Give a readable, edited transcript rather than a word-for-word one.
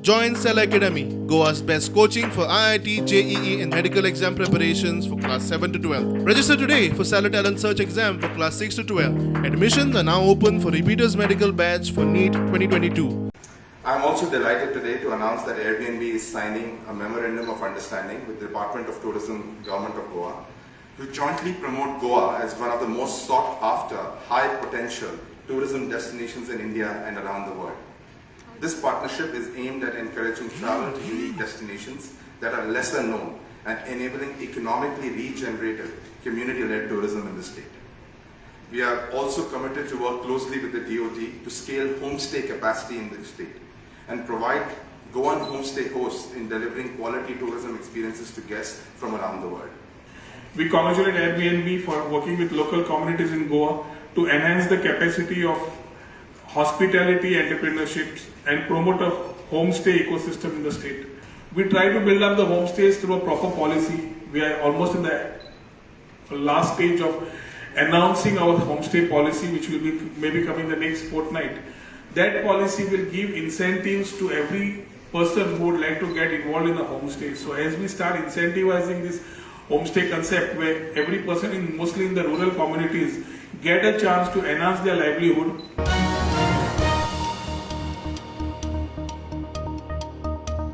Join Cell Academy, Goa's best coaching for IIT, JEE and medical exam preparations for class 7 to 12. Register today for Cell Talent Search exam for class 6 to 12. Admissions are now open for repeaters medical batch for NEET 2022. I am also delighted today to announce that Airbnb is signing a memorandum of understanding with the Department of Tourism, Government of Goa, to jointly promote Goa as one of the most sought after, high potential tourism destinations in India and around the world. This partnership is aimed at encouraging travel to unique destinations that are lesser known and enabling economically regenerated, community-led tourism in the state. We are also committed to work closely with the DoT to scale homestay capacity in the state and provide Goan homestay hosts in delivering quality tourism experiences to guests from around the world. We congratulate Airbnb for working with local communities in Goa to enhance the capacity of hospitality entrepreneurships and promote a homestay ecosystem in the state. We try to build up the homestays through a proper policy. We are almost in the last stage of announcing our homestay policy, which will be maybe coming the next fortnight. That policy will give incentives to every person who would like to get involved in a homestay. So as we start incentivizing this homestay concept, where every person mostly in the rural communities get a chance to enhance their livelihood,